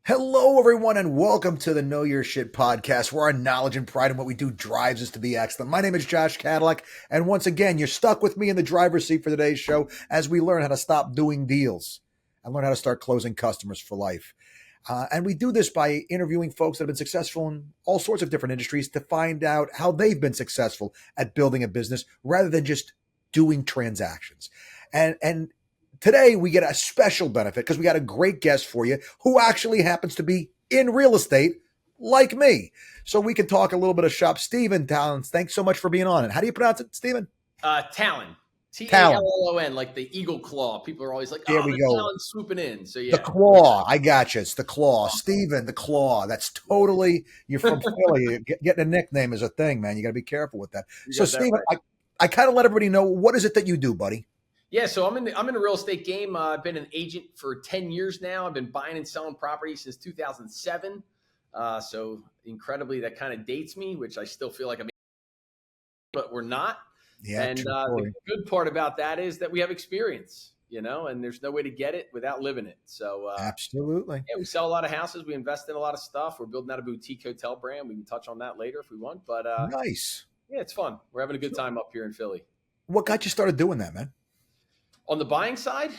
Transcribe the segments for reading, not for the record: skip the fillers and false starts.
Hello, everyone, and welcome to the Know Your Shit podcast, where our knowledge and pride in what we do drives us to be excellent. My name is Josh Cadillac, and once again, you're stuck with me in the driver's seat for today's show as we learn how to stop doing deals and learn how to start closing customers for life. And we do this by interviewing folks that have been successful in all sorts of different industries to find out how they've been successful at building a business rather than just doing transactions. And today we get a special benefit because we got a great guest for you who actually happens to be in real estate like me. So we can talk a little bit of shop. Stephen Talon, thanks so much for being on it. How do you pronounce it, Stephen? Talon. T-A-L-O-N, like the eagle claw. People are always like, There we go. Talon's swooping in. So yeah. The claw. I got you. It's the claw. Stephen, the claw. That's totally, you're from Philly. Getting a nickname is a thing, man. You got to be careful with that. So Stephen, right. I kind of let everybody know, what is it that you do, buddy? Yeah, so I'm in the real estate game. I've been an agent for 10 years now. I've been buying and selling property since 2007. So incredibly, that kind of dates me, which I still feel like I'm, but we're not. Yeah. And the good part about that is that we have experience, and there's no way to get it without living it. So absolutely. Yeah, we sell a lot of houses. We invest in a lot of stuff. We're building out a boutique hotel brand. We can touch on that later if we want. But nice. Yeah, it's fun. We're having a good time up here in Philly. What got you started doing that, man? On the buying side,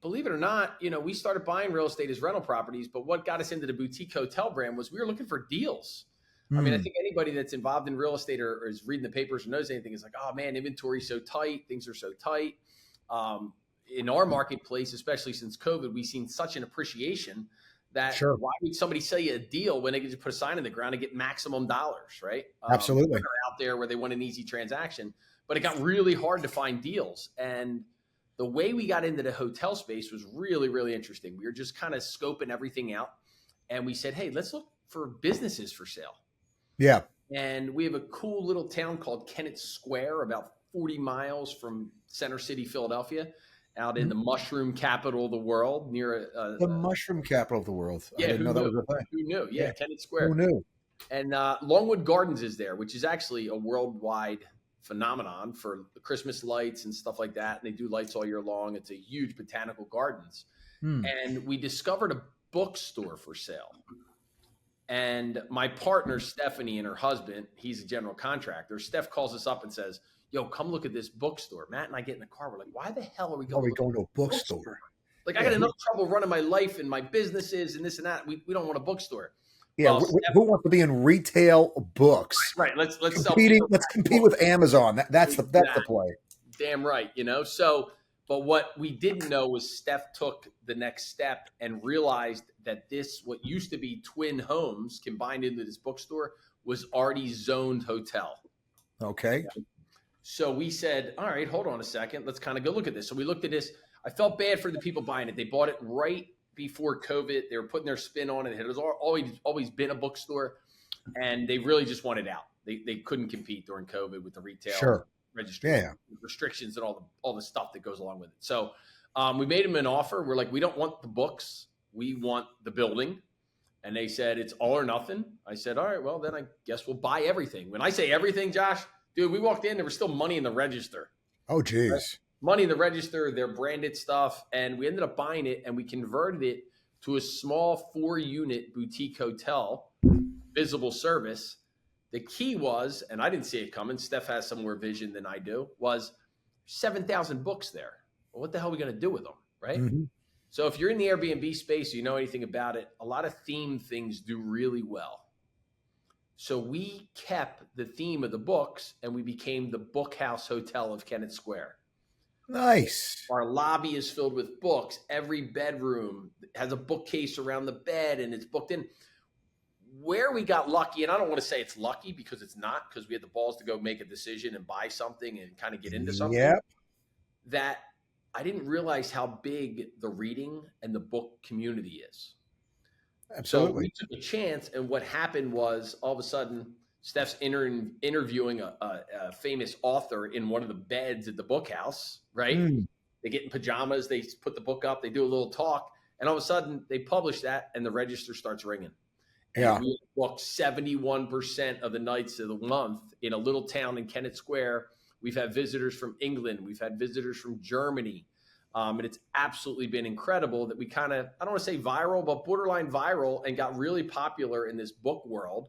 believe it or not, we started buying real estate as rental properties, but what got us into the boutique hotel brand was we were looking for deals. I mean, I think anybody that's involved in real estate or is reading the papers or knows anything is like, oh man, inventory's so tight, things are so tight. In our marketplace, especially since COVID, we've seen such an appreciation that Why would somebody sell you a deal when they could just put a sign in the ground and get maximum dollars, right? Absolutely. They're out there where they want an easy transaction, but it got really hard to find deals. And the way we got into the hotel space was really, really interesting. We were just kind of scoping everything out. And we said, hey, let's look for businesses for sale. Yeah. And we have a cool little town called Kennett Square, about 40 miles from Center City, Philadelphia, out in the mushroom capital of the world, near the mushroom capital of the world. Yeah, I didn't know that was a thing. Who knew? Yeah, Kennett Square. Who knew? And Longwood Gardens is there, which is actually a worldwide phenomenon for the Christmas lights and stuff like that. And they do lights all year long. It's a huge botanical gardens. And we discovered a bookstore for sale. And my partner, Stephanie, and her husband, he's a general contractor. Steph calls us up and says, yo, come look at this bookstore. Matt and I get in the car. We're like, why the hell are we going to a bookstore? Like, I got enough trouble running my life and my businesses and this and that. We don't want a bookstore. Yeah, well, who wants to be in retail books? Right. Let's compete with Amazon. That's the play. Damn right. So, but what we didn't know was Steph took the next step and realized that this, what used to be twin homes combined into this bookstore, was already zoned hotel. Okay. So we said, all right, hold on a second. Let's kind of go look at this. So we looked at this. I felt bad for the people buying it. They bought it right before COVID. They were putting their spin on it. It was always been a bookstore, and they really just wanted out. They couldn't compete during COVID with the retail registry restrictions and all the stuff that goes along with it. So we made them an offer. We're like, we don't want the books. We want the building. And they said, it's all or nothing. I said, all right, well, then I guess we'll buy everything. When I say everything, Josh, dude, we walked in, there was still money in the register. Oh, geez. Right? Money in the register, their branded stuff. And we ended up buying it, and we converted it to a small 4-unit boutique hotel, visible service. The key was, and I didn't see it coming, Steph has some more vision than I do, was 7,000 books there. Well, what the hell are we going to do with them, right? Mm-hmm. So if you're in the Airbnb space, you know anything about it, a lot of theme things do really well. So we kept the theme of the books, and we became the Bookhouse Hotel of Kennett Square. Nice. Our lobby is filled with books. Every bedroom has a bookcase around the bed, and it's booked in. Where we got lucky, and I don't want to say it's lucky because it's not, because we had the balls to go make a decision and buy something and kind of get into something, that I didn't realize how big the reading and the book community is. Absolutely. So we took a chance, and what happened was all of a sudden Steph's interviewing a famous author in one of the beds at the bookhouse, right? They get in pajamas, they put the book up, they do a little talk, and all of a sudden they publish that, and the register starts ringing. Yeah. And we booked 71% of the nights of the month in a little town in Kennett Square. We've had visitors from England. We've had visitors from Germany. And it's absolutely been incredible that we kind of, I don't want to say viral, but borderline viral, and got really popular in this book world.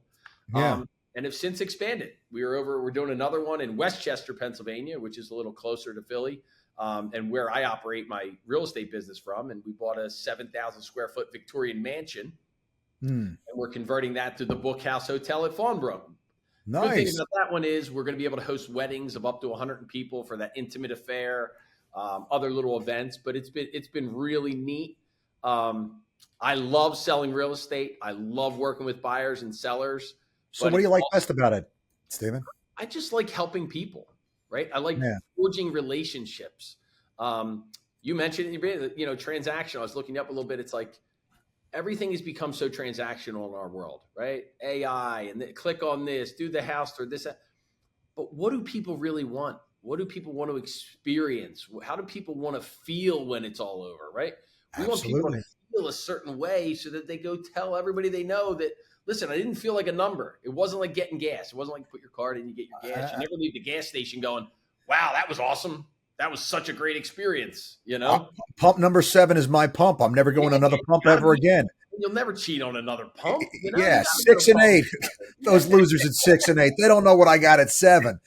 Yeah. And have since expanded. We're doing another one in Westchester, Pennsylvania, which is a little closer to Philly, and where I operate my real estate business from. And we bought a 7,000 square foot Victorian mansion, Mm. and we're converting that to the Book House Hotel at Farnborough. Good thing Nice. about that one is we're going to be able to host weddings of up to 100 people for that intimate affair, other little events. But it's been really neat. I love selling real estate. I love working with buyers and sellers. So But what do it's you like also, best about it, Stephen? I just like helping people, right? I like Yeah. forging relationships. You mentioned, transactional. I was looking up a little bit. It's like everything has become so transactional in our world, right? AI and click on this, do the house tour, this. But what do people really want? What do people want to experience? How do people want to feel when it's all over, right? We want people to Absolutely. feel a certain way so that they go tell everybody they know that, listen, I didn't feel like a number. It wasn't like getting gas. It wasn't like put your card in, you get your gas. You never leave the gas station going, wow, that was awesome. That was such a great experience, Pump number 7 is my pump. I'm never going to another pump ever again. You'll never cheat on another pump. Yeah, You 6 and 8. Those losers at 6 and 8. They don't know what I got at 7.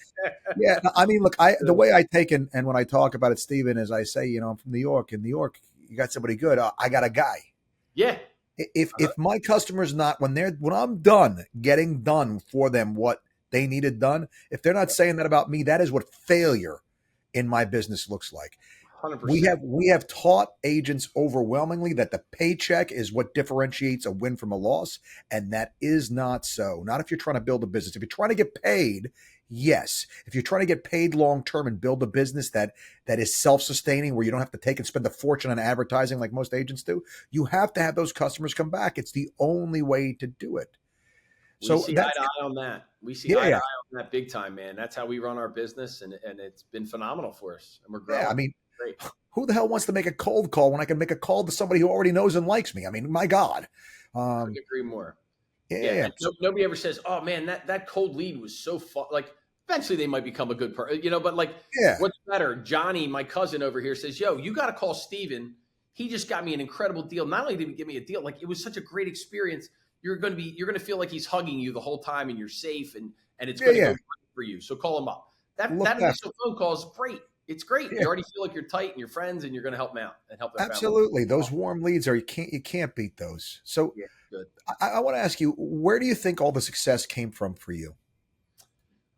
Yeah, I mean, look, the way I take it, and when I talk about it, Stephen, is I say, I'm from New York. In New York, you got somebody good. I got a guy. Yeah. If my customer's not when I'm done getting done for them what they needed done, if they're not saying that about me, that is what failure in my business looks like. 100%. We have taught agents overwhelmingly that the paycheck is what differentiates a win from a loss, and that is not so. Not if you're trying to build a business. If you're trying to get paid, yes. If you're trying to get paid long term and build a business that is self-sustaining, where you don't have to take and spend a fortune on advertising like most agents do, you have to have those customers come back. It's the only way to do it. We see eye to eye on that. We see eye to eye on that big time, man. That's how we run our business, and it's been phenomenal for us, and we're growing. Yeah, I mean, great. Who the hell wants to make a cold call when I can make a call to somebody who already knows and likes me? I mean, my God. Couldn't agree more. Yeah. Nobody ever says, "Oh man, that cold lead was so fun." Like, eventually they might become a good person, But like, what's better? Johnny, my cousin over here, says, "Yo, you got to call Steven. He just got me an incredible deal. Not only did he give me a deal, like it was such a great experience. You're going to feel like he's hugging you the whole time, and you're safe, and it's going to go great for you. So call him up. That initial phone call is great. It's great. You already feel like you're tight and you're friends, and you're going to help them out and help their Absolutely. family. Those warm leads you can't beat those. So good. I want to ask you, where do you think all the success came from for you?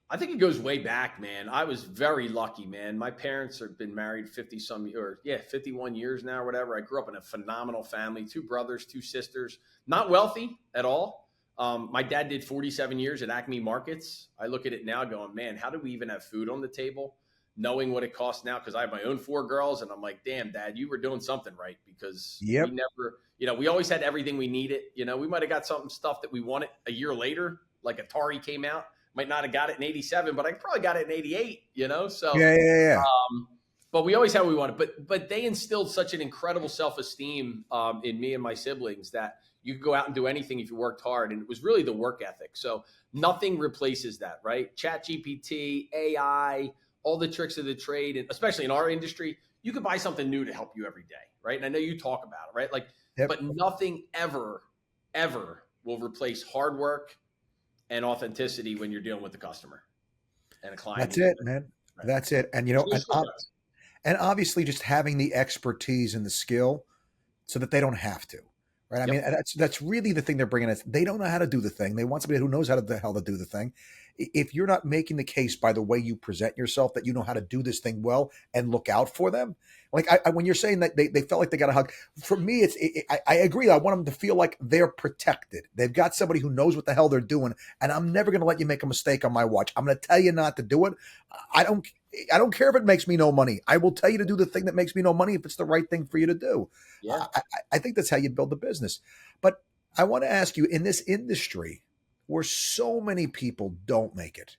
I think it goes way back, man. I was very lucky, man. My parents have been married 51 years now or whatever. I grew up in a phenomenal family, 2 brothers, 2 sisters, not wealthy at all. My dad did 47 years at Acme Markets. I look at it now going, man, how do we even have food on the table? Knowing what it costs now, because I have my own 4 girls, and I'm like, damn, Dad, you were doing something right, because we never, we always had everything we needed. We might have got stuff that we wanted a year later, like Atari came out. Might not have got it in 87, but I probably got it in 88, So yeah. But we always had what we wanted. But they instilled such an incredible self-esteem in me and my siblings that you could go out and do anything if you worked hard. And it was really the work ethic. So nothing replaces that, right? ChatGPT, AI, all the tricks of the trade, and especially in our industry, you could buy something new to help you every day, right? And I know you talk about it, right? Like, but nothing ever will replace hard work and authenticity when you're dealing with the customer and a client. That's it, man. Right. That's it. And and obviously just having the expertise and the skill so that they don't have to. Right. I mean, that's really the thing they're bringing us. They don't know how to do the thing. They want somebody who knows how the hell to do the thing. If you're not making the case by the way you present yourself that you know how to do this thing well and look out for them, like when you're saying that they felt like they got a hug, for me, I agree. I want them to feel like they're protected. They've got somebody who knows what the hell they're doing, and I'm never going to let you make a mistake on my watch. I'm going to tell you not to do it. I don't care if it makes me no money. I will tell you to do the thing that makes me no money if it's the right thing for you to do. Yeah. I think that's how you build the business. But I want to ask you, in this industry where so many people don't make it,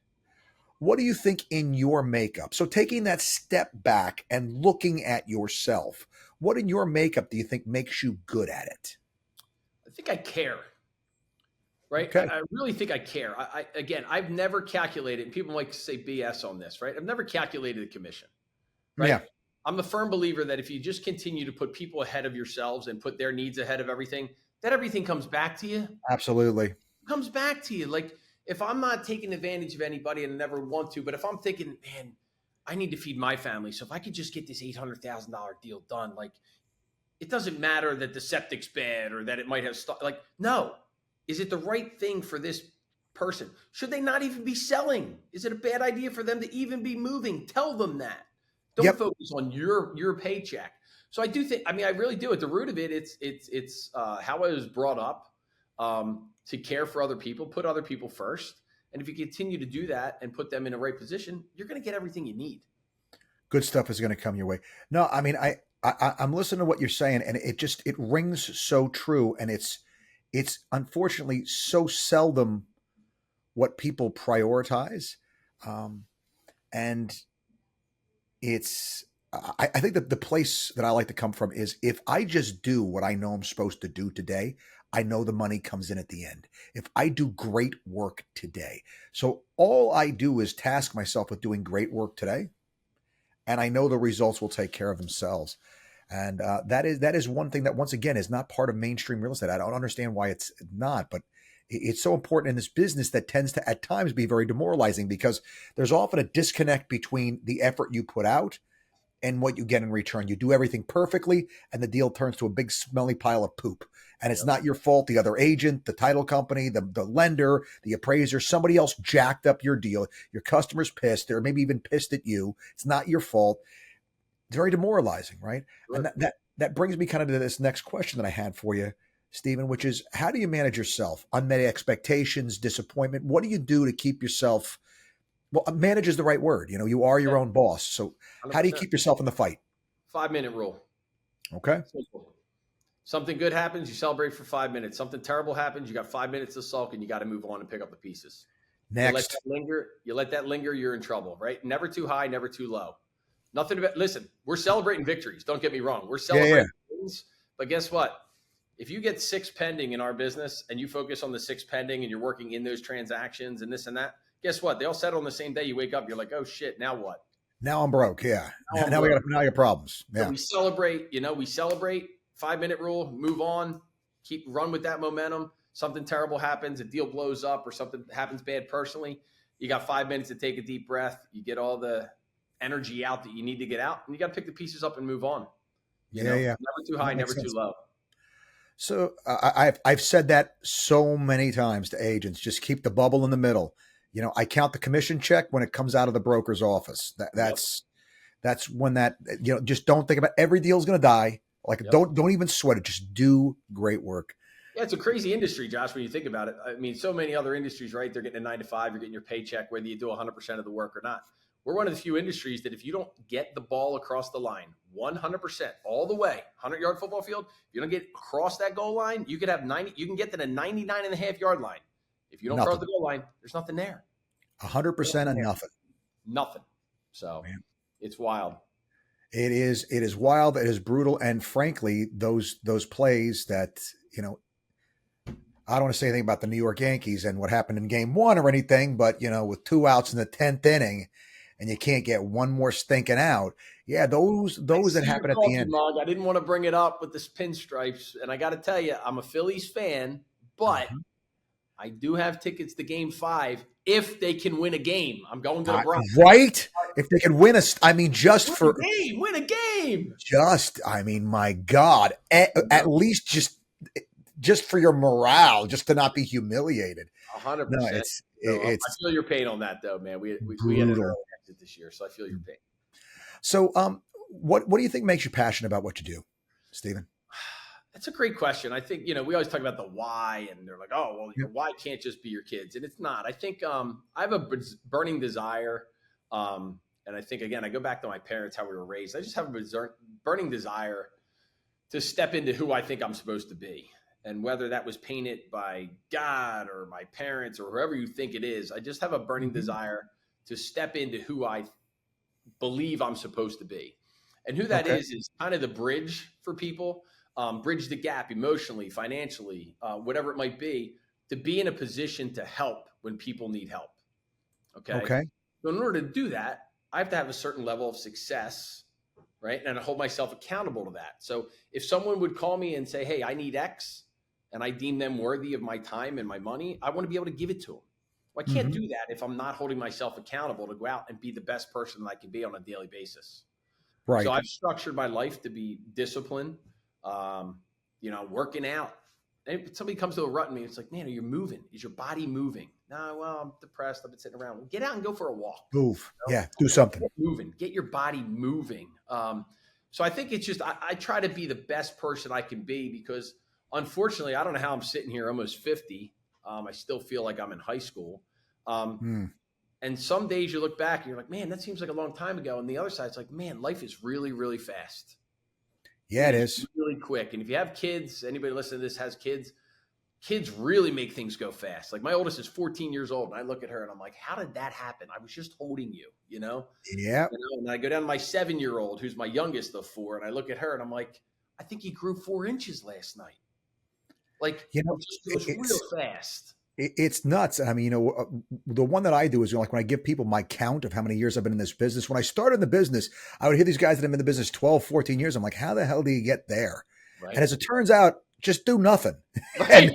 what do you think in your makeup? So taking that step back and looking at yourself, what in your makeup do you think makes you good at it? I think I care. Right. Okay. I really think I care. I've never calculated, and people might say BS on this, right? I've never calculated a commission. Right. Yeah. I'm a firm believer that if you just continue to put people ahead of yourselves and put their needs ahead of everything, that everything comes back to you. Absolutely. Comes back to you. Like if I'm not taking advantage of anybody and I never want to, but if I'm thinking, man, I need to feed my family. So if I could just get this $800,000 deal done, like it doesn't matter that the septic's bad or that it might have like, no, is it the right thing for this person? Should they not even be selling? Is it a bad idea for them to even be moving? Tell them that. Don't Yep. focus on your paycheck. So I do think, I mean, I really do. At the root of it, it's how I was brought up, to care for other people, put other people first. And if you continue to do that and put them in a right position, you're going to get everything you need. Good stuff is going to come your way. No, I mean, I'm listening to what you're saying, and it rings so true, and it's unfortunately so seldom what people prioritize, and it's I think that the place that I like to come from is if I just do what I know I'm supposed to do today, I know the money comes in at the end. If I do great work today, so all I do is task myself with doing great work today, and I know the results will take care of themselves. And that is one thing that once again is not part of mainstream real estate. I don't understand why it's not, but it's so important in this business that tends to at times be very demoralizing because there's often a disconnect between the effort you put out and what you get in return. You do everything perfectly, and the deal turns to a big smelly pile of poop. And it's Yep. not your fault. The other agent, the title company, the lender, the appraiser, somebody else jacked up your deal. Your customer's pissed, or maybe even pissed at you. It's not your fault. It's very demoralizing, right? And Sure. that brings me kind of to this next question that I had for you, Stephen, which is how do you manage yourself? Unmet expectations, disappointment. What do you do to keep yourself? Well, manage is the right word. You are your Yeah, own boss. So how do you 100%. keep yourself in the fight? 5 minute rule. Okay. Simple. Something good happens, you celebrate for 5 minutes. Something terrible happens, you got 5 minutes to sulk and you got to move on and pick up the pieces. You let that Next. linger, you're in trouble, right? Never too high, never too low. Nothing about, listen, we're celebrating victories. Don't get me wrong. We're Yeah, yeah. celebrating wins. But guess what? If you get six pending in our business and you focus on the six pending and you're working in those transactions and this and that, guess what? They all settle on the same day. You wake up, you're like, oh shit, now what? Now I'm broke. Yeah. Now I'm Now we broke. got problems. So Yeah. we celebrate, we celebrate 5 minute rule, move on, keep run with that momentum. Something terrible happens, a deal blows up or something happens bad personally. You got 5 minutes to take a deep breath. You get all the energy out that you need to get out and you got to pick the pieces up and move on. Yeah, yeah. Never too high, That makes never too sense. low. So I've said that so many times to agents. Just keep the bubble in the middle. I count the commission check when it comes out of the broker's office. Yep. That's when just don't think about every deal's going to die. Like Yep. don't even sweat it. Just do great work. Yeah, it's a crazy industry, Josh, when you think about it. I mean, so many other industries, right? They're getting a 9 to 5, you're getting your paycheck, whether you do 100% of the work or not. We're one of the few industries that if you don't get the ball across the line 100% all the way, 100-yard football field, if you don't get across that goal line, you could have 90, you can get to the 99.5-yard line. If you don't cross Nothing. the goal line, there's nothing there. 100% and nothing. Nothing. So Man. it's wild. It is wild. It is brutal. And frankly, those plays that, I don't want to say anything about the New York Yankees and what happened in game one or anything, but with 2 outs in the 10th inning and you can't get one more stinking out. Yeah, those that happen at the Coffee end. mug. I didn't want to bring it up with the pinstripes, and I got to tell you, I'm a Phillies fan, but I do have tickets to Game 5 if they can win a game. I'm going to the Bronx. Right? If they could win just for win a game. My God, at least just for your morale, just to not be humiliated. 100%. No, I it's feel your pain on that, though, man. We had an brutal. early exit this year, so I feel your pain. So, what do you think makes you passionate about what you do, Stephen? That's a great question. I think, we always talk about the why, and they're like, oh, well, your why can't just be your kids. And it's not. I think I have a burning desire. And I think, again, I go back to my parents, how we were raised. I just have a burning desire to step into who I think I'm supposed to be. And whether that was painted by God or my parents or whoever you think it is, I just have a burning desire to step into who I believe I'm supposed to be. And who that is kind of the bridge for people, bridge the gap emotionally, financially, whatever it might be, to be in a position to help when people need help. Okay. Okay. So in order to do that, I have to have a certain level of success right? And I hold myself accountable to that. So if someone would call me and say, hey, I need X, and I deem them worthy of my time and my money, I want to be able to give it to them. Well, I can't Mm-hmm. do that if I'm not holding myself accountable to go out and be the best person that I can be on a daily basis. So Right. I've structured my life to be disciplined, working out. And somebody comes to a rut in me, it's like, man, are you moving? Is your body moving? No, well, I'm depressed. I've been sitting around. Well, get out and go for a walk. Move. You know? Yeah. Do something. Get moving. Get your body moving. So I think it's just I try to be the best person I can be because unfortunately, I don't know how I'm sitting here almost 50. I still feel like I'm in high school. Mm. And some days you look back and you're like, man, that seems like a long time ago. And the other side, it's like, man, life is really, really fast. Yeah, It it is is. really quick. And if you have kids, anybody listening to this has kids really make things go fast. Like my oldest is 14 years old. And I look at her and I'm like, how did that happen? I was just holding you, you know? Yeah. And I go down to my 7-year-old, who's my youngest of four. And I look at her and I'm like, I think he grew 4 inches last night. Like You know, it just goes real fast. it's nuts. I mean, the one that I do is like when I give people my count of how many years I've been in this business. When I started in the business, I would hear these guys that have been in the business 12, 14 years. I'm like, how the hell do you get there? And Right. as it turns out, just do nothing. Right. And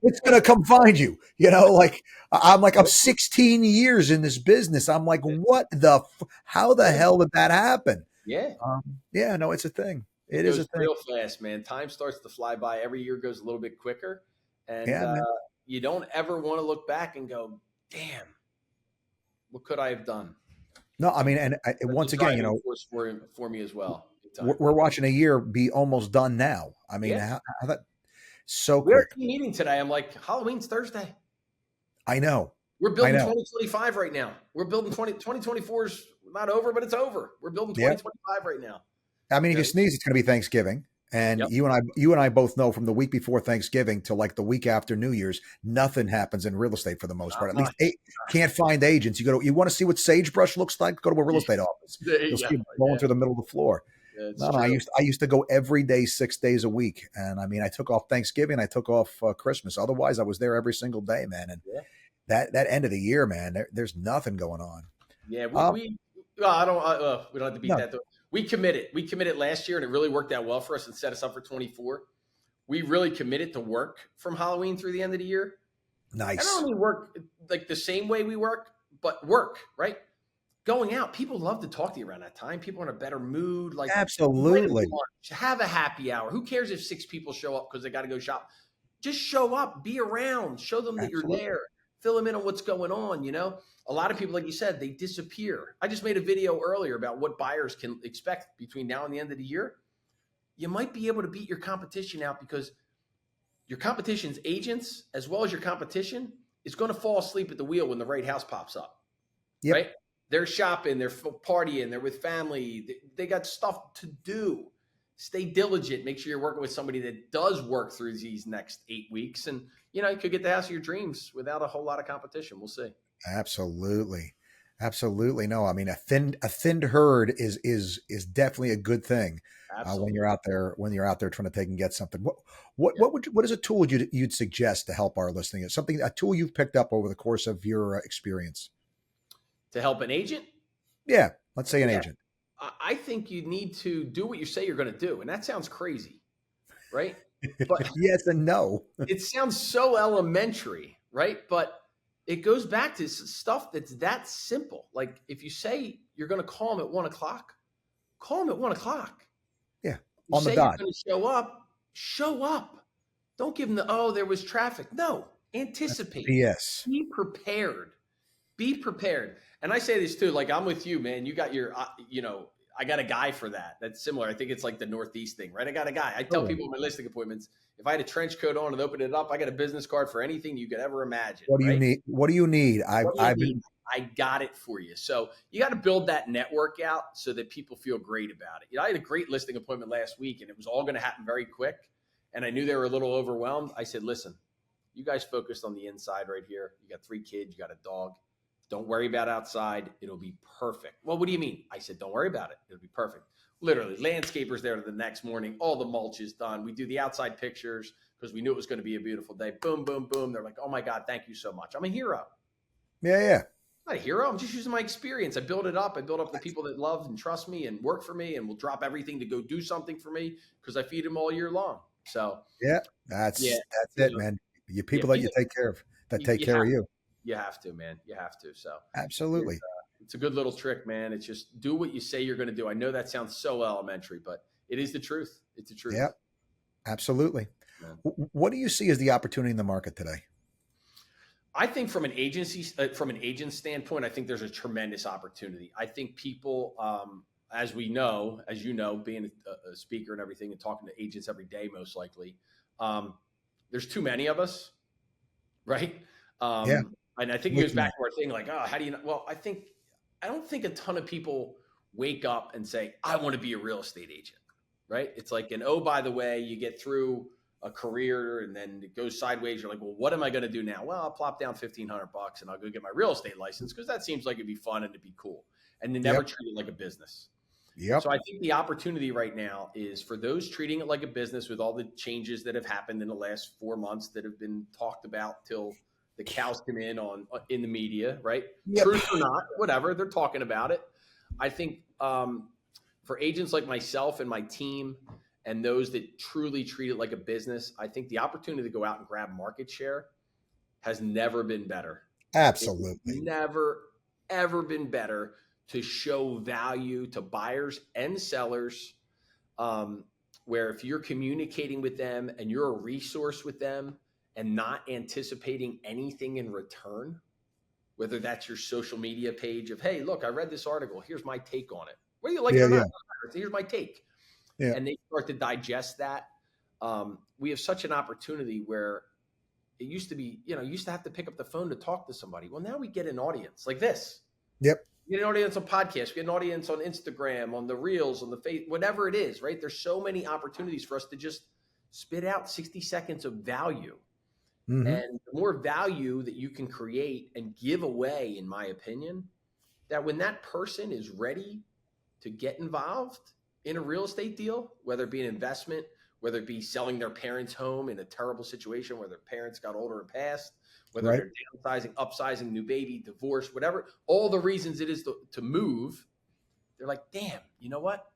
it's going to come find you. Like I'm 16 years in this business. I'm like, how the hell did that happen? Yeah. Yeah, no, it's a thing. It It is a goes thing. real fast, man. Time starts to fly by. Every year goes a little bit quicker. And Yeah, man. you don't ever want to look back and go, damn, what could I have done? No, I So mean, and that's a once again, driving force for me as well. Big time. we're watching a year be almost done now. I mean, Yeah. how that so We're quick. at the meeting today. I'm like, Halloween's Thursday. I know. We're I building know. 2025 right now. We're building 2024 is not over, but it's over. We're building Yeah. 2025 right now. I mean, if you Okay. sneeze, it's going to be Thanksgiving. And Yep. you and I both know from the week before Thanksgiving to like the week after New Year's, nothing happens in real estate for the most part. Not At least much. can't find agents. You want to see what sagebrush looks like? Go to a real estate office. There you You'll go. see it blowing Yeah, through the middle of the floor. it's No, true. I used to go every day, 6 days a week, and I mean, I took off Thanksgiving, I took off Christmas. Otherwise, I was there every single day, man. And Yeah. that end of the year, man, there's nothing going on. Yeah, Um, I don't. We don't have to beat no, that. We committed. We committed last year, and it really worked out well for us and set us up for 24. We really committed to work from Halloween through the end of the year. I don't nice. only work like the same way we work, but work right. Going out, people love to talk to you around that time. People are in a better mood. Like invite them to Absolutely. lunch, have a happy hour. Who cares if 6 people show up because they got to go shop? Just show up, be around, show them that you're Absolutely. there, fill them in on what's going on. A lot of people, like you said, they disappear. I just made a video earlier about what buyers can expect between now and the end of the year. You might be able to beat your competition out because your competition's agents, as well as your competition, is going to fall asleep at the wheel when the right house pops up, Yep. right? They're shopping, they're partying, they're with family, they got stuff to do. Stay diligent. Make sure you're working with somebody that does work through these next 8 weeks. And, you could get the house of your dreams without a whole lot of competition. We'll see. Absolutely. Absolutely. No, I mean, a thinned herd is definitely a good thing when Absolutely. you're out there trying to take and get something. Yeah. What is a tool you'd suggest to help our listening? It's a tool you've picked up over the course of your experience. To help an agent? Yeah, let's say an Yeah. agent. I think you need to do what you say you're going to do. And that sounds crazy, right? But Yes and no. it sounds so elementary, right? But it goes back to stuff that's that simple. Like if you say you're going to call them at 1 o'clock, call them at 1 o'clock. Yeah, You on the say you're dot. going to show up. Don't give them there was traffic. No, anticipate. Yes. Be prepared. Be prepared. And I say this too, like I'm with you, man. You got your, I got a guy for that. That's similar. I think it's like the Northeast thing, right? I got a guy. I tell people in my listing appointments, if I had a trench coat on and opened it up, I got a business card for anything you could ever imagine, What do you right? need? What do you need? What do you I've need? been I got it for you. So you got to build that network out so that people feel great about it. I had a great listing appointment last week and it was all going to happen very quick. And I knew they were a little overwhelmed. I said, listen, you guys focused on the inside right here. You got 3 kids, you got a dog. Don't worry about outside. It'll be perfect. Well, what do you mean? I said, don't worry about it. It'll be perfect. Literally, landscapers there the next morning. All the mulch is done. We do the outside pictures because we knew it was going to be a beautiful day. Boom, boom, boom. They're like, oh my God, thank you so much. I'm a hero. yeah. not a hero. I'm just using my experience. I build it up. I build up the people that love and trust me and work for me and will drop everything to go do something for me because I feed them all year long. So Yeah, yeah, that's you it, know, man. You yeah, people that you take care of, that take you care have of you. you have to, man. You have to. So Absolutely. it's a good little trick, man. It's just do what you say you're going to do. I know that sounds so elementary, but it is the truth. It's the Yeah, truth, absolutely. man. What do you see as the opportunity in the market today? I think from an agent standpoint, I think there's a tremendous opportunity. I think people, as we know, as you know, being a speaker and everything, and talking to agents every day, most likely, um, there's too many of us, right? Yeah, And I think it way goes too many. back to our thing, like, oh, how do you know? Well, I don't think a ton of people wake up and say, I want to be a real estate agent, right? It's like, and oh, by the way, you get through a career and then it goes sideways. You're like, well, what am I going to do now? Well, I'll plop down $1,500 and I'll go get my real estate license because that seems like it'd be fun and it'd be cool. And they never Yep, treat it like a business. So yep, I think the opportunity right now is for those treating it like a business with all the changes that have happened in the last 4 months that have been talked about till the cows come in on in the media, right? yep. Truth or not, whatever they're talking about it. I think for agents like myself and my team and those that truly treat it like a business, I think the opportunity to go out and grab market share has never been better. It's Absolutely. never, ever been better to show value to buyers and sellers. Um, where if you're communicating with them and you're a resource with them and not anticipating anything in return, whether that's your social media page of, hey, look, I read this article. Here's my take on it. Whether you like it Yeah, or yeah, not, here's my take. yeah. And they start to digest that. We have such an opportunity where it used to be, you used to have to pick up the phone to talk to somebody. Well, now we get an audience like this. Yep. We get an audience on podcasts. We get an audience on Instagram, on the reels, on the face, whatever it is, right? There's so many opportunities for us to just spit out 60 seconds of value. Mm-hmm. And the more value that you can create and give away, in my opinion, that when that person is ready to get involved in a real estate deal, whether it be an investment, whether it be selling their parents' home in a terrible situation where their parents got older and passed, whether Right. they're downsizing, upsizing, new baby, divorce, whatever, all the reasons it is to move, they're like, damn, you know what?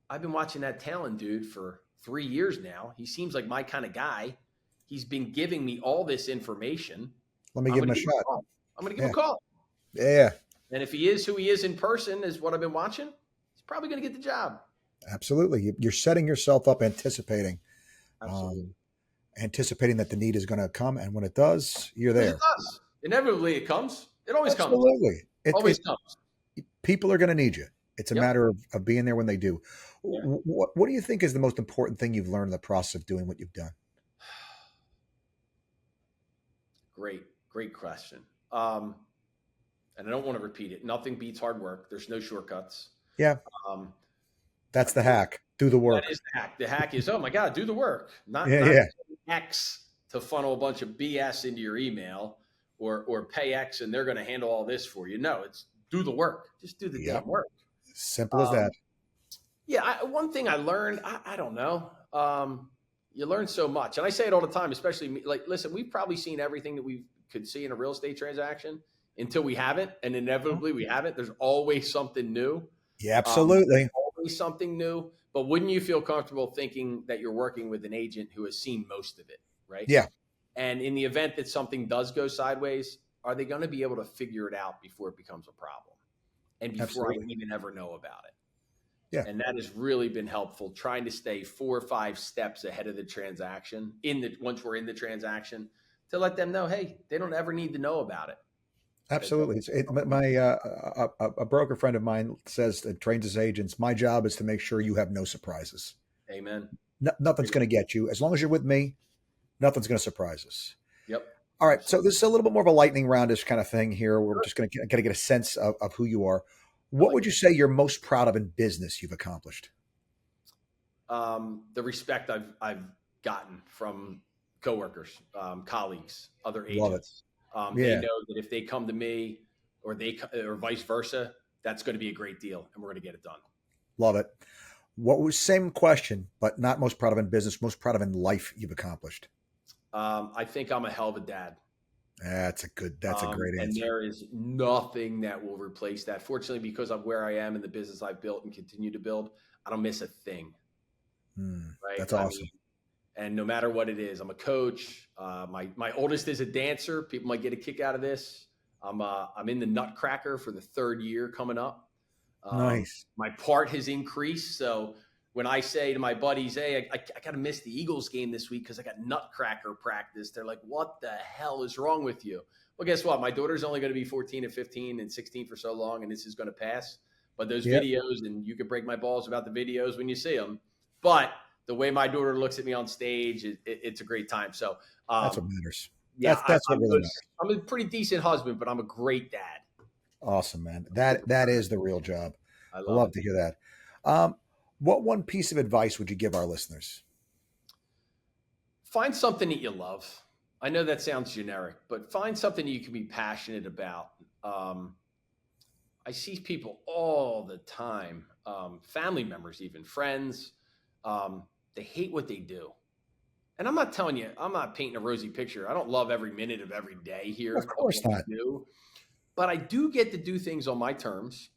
I've been watching that Talon dude for 3 years now. He seems like my kind of guy. He's been giving me all this information. Let me I'm give going him to a give him a shot. call. I'm going to give him Yeah, a call. yeah, And if he is who he is in person, is what I've been watching, he's probably going to get the job. absolutely. You're setting yourself up, Absolutely. um, anticipating that the need is going to come, and when it does, you're Because it there. does. Inevitably, it comes. It always comes. Absolutely. Always comes. People are going to need you. It's a Yep. matter of being there when they do. Yeah. What do you think is the most important thing you've learned in the process of doing what you've done? Great question. Um, and I don't want to repeat it. Nothing beats hard work. There's no shortcuts. Yeah, Um, that's the hack. Do the that work. is the hack. The hack is, oh my God, do the work. Not Yeah, not yeah, X to funnel a bunch of BS into your email or pay X and they're going to handle all this for you. No, it's do the work. Just do the yep. damn work. Simple as that. Um, yeah, one thing I learned, I don't know. You learn so much, and I say it all the time, especially me, like, listen, we've probably seen everything that we could see in a real estate transaction until we haven't, and inevitably we haven't. There's always something new. Yeah, Um, absolutely. always something new. But wouldn't you feel comfortable thinking that you're working with an agent who has seen most of it, right? Yeah, And in the event that something does go sideways, are they going to be able to figure it out before it becomes a problem and before I absolutely. even ever know about it? Yeah, And that has really been helpful, trying to stay 4 or 5 steps ahead of the transaction once we're in the transaction to let them know, hey, they don't ever need to know about it. absolutely. A broker friend of mine says that trains his agents. My job is to make sure you have no surprises. Amen. Nothing's going to get you as long as you're with me. Nothing's going to surprise us. Yep. All right, so Absolutely. this is a little bit more of a lightning roundish kind of thing here. We're Sure. just going to get a sense of who you are. I What like would you say you're most proud of in business you've accomplished? the respect I've gotten from coworkers, colleagues, other Love it. agents. They Yeah, know that if they come to me or vice versa, that's going to be a great deal and we're going to get it done. love it. What was same question, but not most proud of in business, most proud of in life you've accomplished? I think I'm a hell of a dad. That's a great And answer. there is nothing that will replace that. Fortunately, because of where I am in the business I've built and continue to build, I don't miss a thing. Right. That's I mean, awesome. and no matter what it is, I'm a coach. My oldest is a dancer. People might get a kick out of this. I'm in the Nutcracker for the third year coming up. Nice. My part has increased, so when I say to my buddies, "Hey, I got to miss the Eagles game this week because I got Nutcracker practice," they're like, "What the hell is wrong with you?" Well, guess what? My daughter's only going to be 14 and 15 and 16 for so long, and this is going to pass. But those Yep. videos, and you can break my balls about the videos when you see them. But the way my daughter looks at me on stage, it's a great time. So, That's what um, matters. yeah, That's what I'm really good. matters. I'm a pretty decent husband, but I'm a great dad. Awesome, man. I'm super That proud of is the real job. it. I I love love it. to hear that. What one piece of advice would you give our listeners? Find something that you love. I know that sounds generic, but find something you can be passionate about. Um, I see people all the time, family members, even friends. Um, they hate what they do. And I'm not telling you, I'm not painting a rosy picture. I don't love every minute of every day Of here of course what we not. do, but I do get to do things on my terms.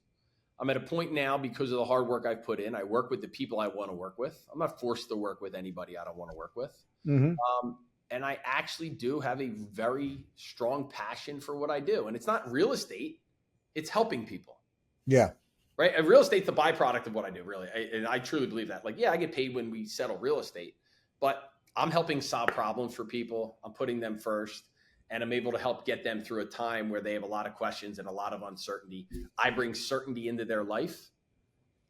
I'm at a point now because of the hard work I've put in. I work with the people I want to work with. I'm not forced to work with anybody I don't want to work with. Hmm. And I actually do have a very strong passion for what I do. And it's not real estate, it's helping people, Yeah. right? And real estate's the byproduct of what I do, really. And I truly believe that. Like, yeah, I get paid when we settle real estate, but I'm helping solve problems for people. I'm putting them first, and I'm able to help get them through a time where they have a lot of questions and a lot of uncertainty. I bring certainty into their life,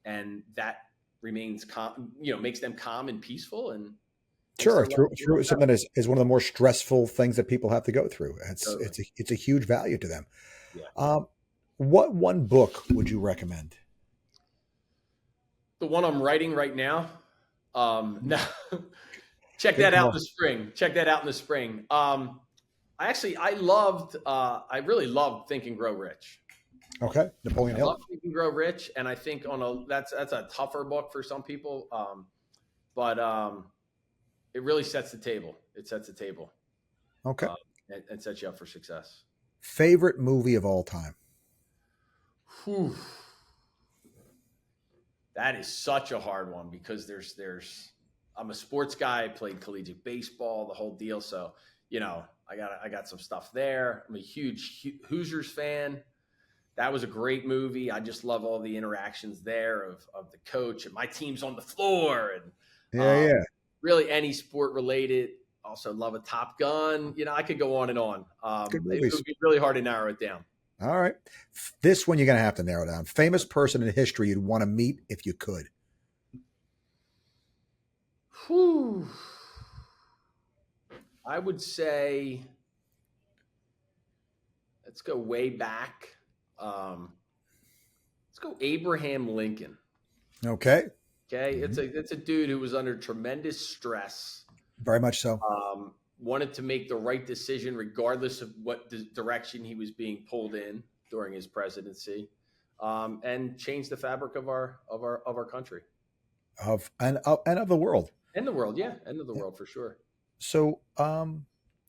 and that remains calm, makes them calm and peaceful and makes Sure. their life a Through little better. something is one of the more stressful things that people have to go through. Totally. It's a huge value to them. Yeah. Um, what one book would you recommend? The one I'm writing right now. No, check Good that out in call. the spring. Check that out in the spring. I really loved Think and Grow Rich. Okay. Napoleon I Hill. love Think and Grow Rich, and I think that's a tougher book for some people, but it really sets the table. It sets the table Okay. uh, and sets you up for success. Favorite movie of all time? Whew. That is such a hard one because I'm a sports guy. I played collegiate baseball, the whole deal. So, I got some stuff there. I'm a huge Hoosiers fan. That was a great movie. I just love all the interactions there of the coach and my team's on the floor and Yeah, um, yeah. really any sport related. Also love a Top Gun. I could go on and on. Good It movies. would be really hard to narrow it down. All right. This one you're going to have to narrow down. Famous person in history you'd want to meet if you could. Whew. I would say let's go way back. Um, let's go Abraham Lincoln. Okay. Okay, Mhm. it's a dude who was under tremendous stress. Very much so. Wanted to make the right decision regardless of what direction he was being pulled in during his presidency, and changed the fabric of our country And of the world. and the world. Yeah, and of the world for sure. So,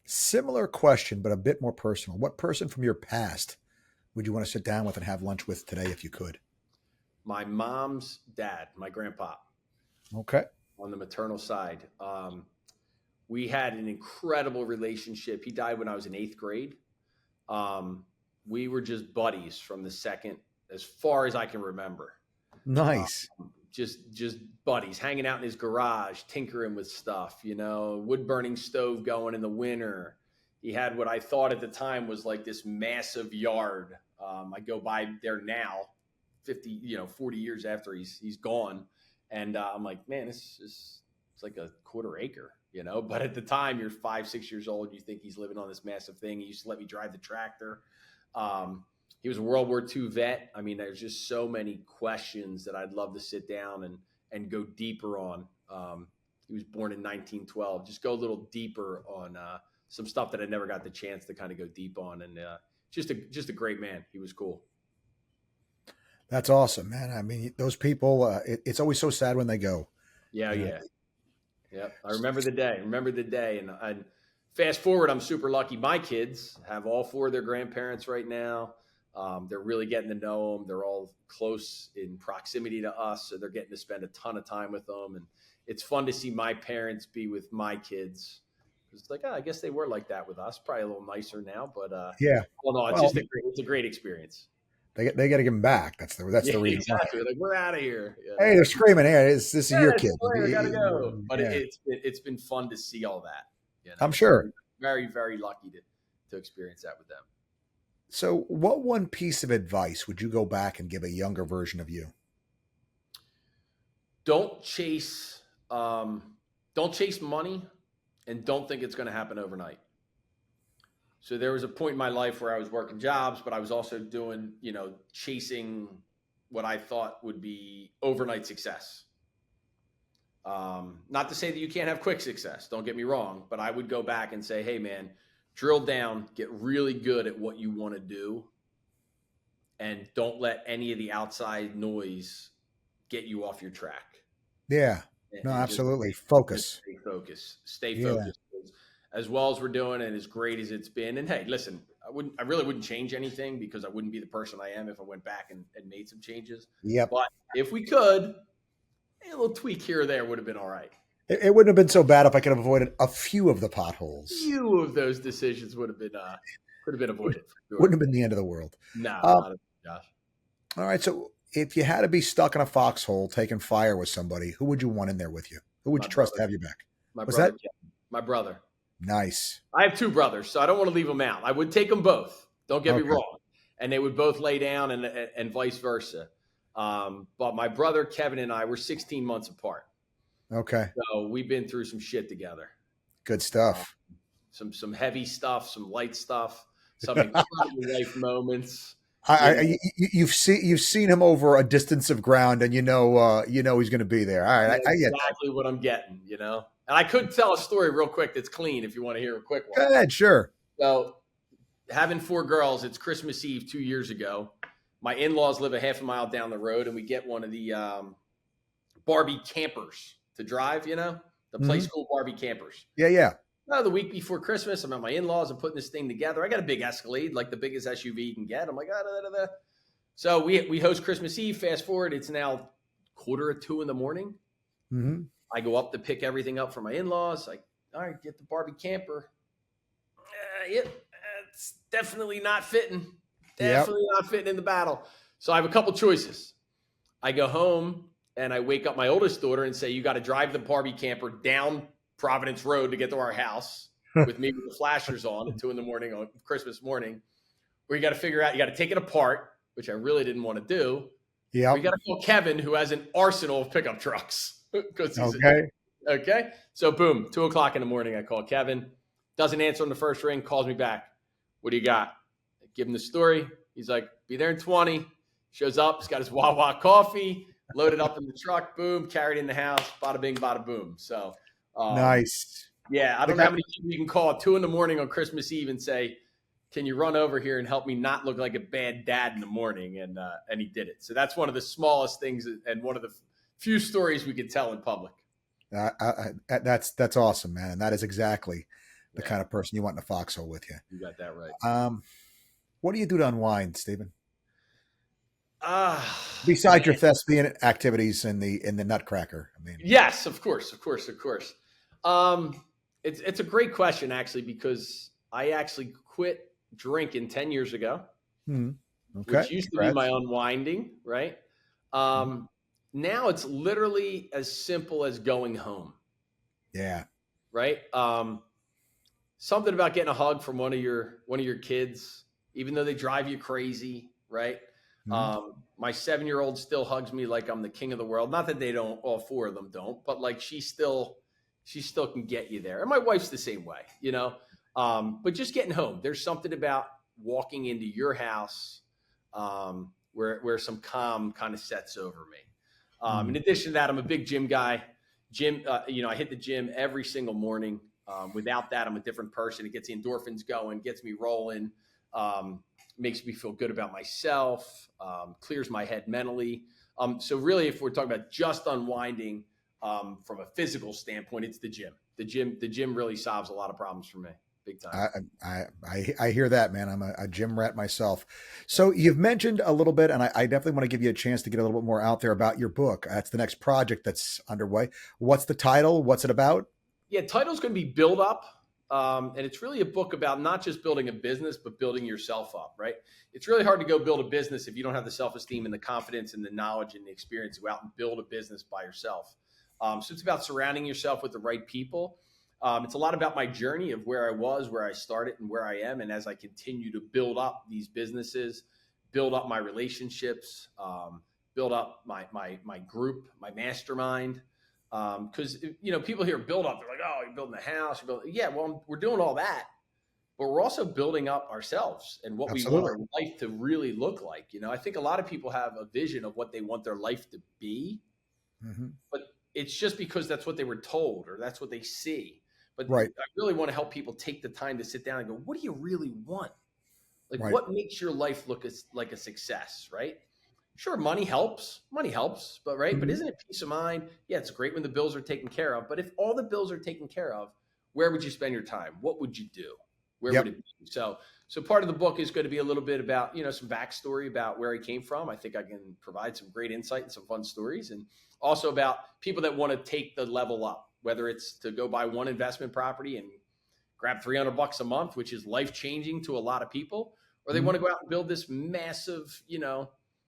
similar question, but a bit more personal. What person from your past would you want to sit down with and have lunch with today if you could? My mom's dad, my grandpa, Okay. on the maternal side. We had an incredible relationship. He died when I was in 8th grade. We were just buddies from the second, as far as I can remember. Nice. Just buddies, hanging out in his garage, tinkering with stuff. Wood burning stove going in the winter. He had what I thought at the time was like this massive yard. I go by there now, 40 years after he's gone, and I'm like, man, it's like a quarter acre. But at the time, you're 5, 6 years old. You think he's living on this massive thing. He used to let me drive the tractor. He was a World War II vet. I mean, there's just so many questions that I'd love to sit down and go deeper on. He was born in 1912. Just go a little deeper on some stuff that I never got the chance to kind of go deep on. And just a great man. He was cool. That's awesome, man. I mean, those people, it's always so sad when they go. Yeah, You know? yeah. Yep. I remember the day. And Fast forward, I'm super lucky. My kids have all four of their grandparents right now. They're really getting to know them. They're all close in proximity to us, so they're getting to spend a ton of time with them. And it's fun to see my parents be with my kids. It's like, oh, I guess they were like that with us. Probably a little nicer now, but Yeah. well, no, Well, it's a great experience. they got to give him back. That's Yeah, the reason why. exactly. Like we're out of here. Hey, they're screaming. Hey, this is Yeah, your it's kid. fine. I gotta go. But Yeah, it's been fun to see all that. I'm So sure. very, very lucky to experience that with them. So, what one piece of advice would you go back and give a younger version of you? Don't chase don't chase money, and don't think it's going to happen overnight. So there was a point in my life where I was working jobs, but I was also doing, chasing what I thought would be overnight success. Not to say that you can't have quick success, don't get me wrong, but I would go back and say, hey man, drill down, get really good at what you want to do, and don't let any of the outside noise get you off your track. Yeah. No, And absolutely. just Focus. stay focused. Stay Yeah. focused. As well as we're doing and as great as it's been. And hey, listen, I really wouldn't change anything because I wouldn't be the person I am if I went back and made some changes. Yep. But if we could, a little tweak here or there would have been all right. It wouldn't have been so bad if I could have avoided a few of the potholes. Few of those decisions would have been could have been avoided. For sure. Wouldn't have been the end of the world. No, not at all, Josh. All right. So, if you had to be stuck in a foxhole taking fire with somebody, who would you want in there with you? Who would you trust to have you back? My Was brother. that? Kevin. My brother. Nice. I have two brothers, so I don't want to leave them out. I would take them both. Don't get me wrong. And they would both lay down and vice versa. But my brother, Kevin, and I were 16 months apart. Okay. So we've been through some shit together. Good stuff. Some heavy stuff, some light stuff, some incredible life moments. You've seen him over a distance of ground, and you know he's going to be there. All right, I get exactly what I'm getting, And I could tell a story real quick that's clean if you want to hear a quick one. Go ahead, sure. So, having four girls, it's Christmas Eve 2 years ago. My in-laws live a half a mile down the road, and we get one of the Barbie campers to drive. The play school Barbie campers. Yeah. The week before Christmas, I'm at my in-laws. I'm putting this thing together. I got a big Escalade, like the biggest SUV you can get. I'm like, So we host Christmas Eve. Fast forward, it's now 1:45 in the morning. Mm-hmm. I go up to pick everything up for my in-laws. Like, all right, get the Barbie camper. It's definitely not fitting. Definitely not fitting in the battle. So I have a couple choices. I go home and I wake up my oldest daughter and say, you got to drive the Barbie camper down Providence Road to get to our house with me with the flashers on at 2 a.m. on Christmas morning. Or you got to figure out, you got to take it apart, which I really didn't want to do. Yeah. We got to call Kevin, who has an arsenal of pickup trucks. Okay. So boom, 2:00 in the morning, I call Kevin. Doesn't answer on the first ring, calls me back. What do you got? I give him the story. He's like, be there in 20. Shows up, he's got his Wawa coffee, loaded up in the truck, boom, carried in the house, bada bing, bada boom. So nice. Yeah, I don't know how many people you can call at 2 a.m. on Christmas Eve and say, can you run over here and help me not look like a bad dad in the morning? And he did it. So that's one of the smallest things and one of the few stories we could tell in public. That's awesome, man. And that is exactly the kind of person you want in a foxhole with you. You got that right. What do you do to unwind, Stephen? Besides your thespian activities in the Nutcracker, I mean. Yes, of course. It's a great question actually, because I actually quit drinking 10 years ago, which used to be my unwinding, right? Now it's literally as simple as going home. Yeah. Right. Something about getting a hug from one of your kids, even though they drive you crazy, right? My 7-year-old still hugs me like I'm the king of the world. Not that they don't, all four of them don't, but like she still can get you there. And my wife's the same way, but just getting home, there's something about walking into your house where some calm kind of sets over me. In addition to that, I'm a big gym guy. I hit the gym every single morning. Without that, I'm a different person. It gets the endorphins going, gets me rolling, makes me feel good about myself, clears my head mentally. So really, if we're talking about just unwinding from a physical standpoint, it's the gym. the gym really solves a lot of problems for me, big time. I hear that, man. I'm a gym rat myself. So you've mentioned a little bit, and I definitely want to give you a chance to get a little bit more out there about your book. That's the next project that's underway. What's the title? What's it about? Yeah, title's going to be Build Up. And it's really a book about not just building a business, but building yourself up, right? It's really hard to go build a business if you don't have the self-esteem and the confidence and the knowledge and the experience to go out and build a business by yourself. So it's about surrounding yourself with the right people. It's a lot about my journey of where I was, where I started, and where I am. And as I continue to build up these businesses, build up my relationships, build up my group, my mastermind. Because people hear build up, they're like, oh, you're building a house, yeah, well, we're doing all that, but we're also building up ourselves and what we want Absolutely. our life to really look like. I think a lot of people have a vision of what they want their life to be, Hmm. but it's just because that's what they were told or that's what they see. But Right. I really want to help people take the time to sit down and go, what do you really want? Like, Right. what makes your life look like a success, right? Sure, money helps. Money helps, but right, but Mhm. isn't it peace of mind? Yeah, it's great when the bills are taken care of, but if all the bills are taken care of, where would you spend your time? What would you do? Where would Yep. it be? So part of the book is going to be a little bit about some backstory about where he came from. I think I can provide some great insight and some fun stories, and also about people that want to take the level up, whether it's to go buy one investment property and grab $300 a month, which is life changing to a lot of people, or they Mhm. want to go out and build this massive,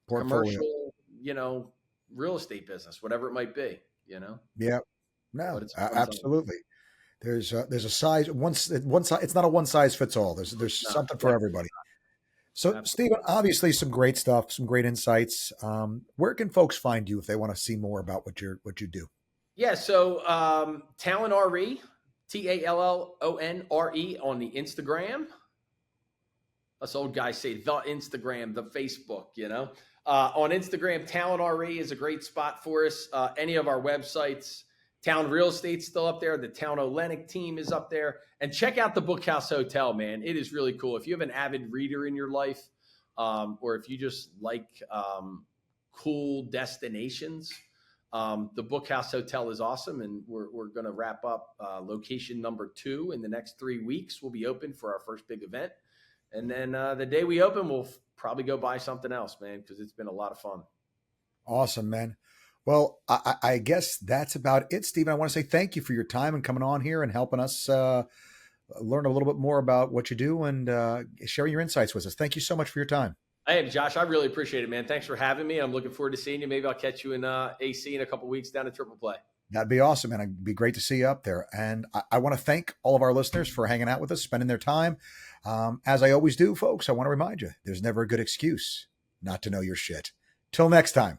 Portfolio. commercial, real estate business, whatever it might be, Yeah. No, but it's a fun time. absolutely. There's a size one size. It's not a one size fits all. There's No, something for definitely everybody. So, Stephen, absolutely. obviously, some great stuff, some great insights. Where can folks find you if they want to see more about what you do? Yeah. So, Talon RE, TALLONRE on the Instagram. Us old guys say the Instagram, the Facebook, On Instagram, Talon RE is a great spot for us. Any of our websites, Town Real Estate's still up there. The Town Olenic team is up there. And check out the Bookhouse Hotel, man. It is really cool. If you have an avid reader in your life, or if you just like cool destinations, the Bookhouse Hotel is awesome. And we're going to wrap up location number 2 in the next 3 weeks. We'll be open for our first big event. And then the day we open, we'll probably go buy something else, man, because it's been a lot of fun. Awesome, man. Well, I guess that's about it, Stephen. I want to say thank you for your time and coming on here and helping us learn a little bit more about what you do and sharing your insights with us. Thank you so much for your time. Hey, Josh, I really appreciate it, man. Thanks for having me. I'm looking forward to seeing you. Maybe I'll catch you in AC in a couple weeks down at Triple Play. That'd be awesome, and it'd be great to see you up there. And I want to thank all of our listeners for hanging out with us, spending their time. As I always do, folks, I want to remind you, there's never a good excuse not to know your shit. Till next time.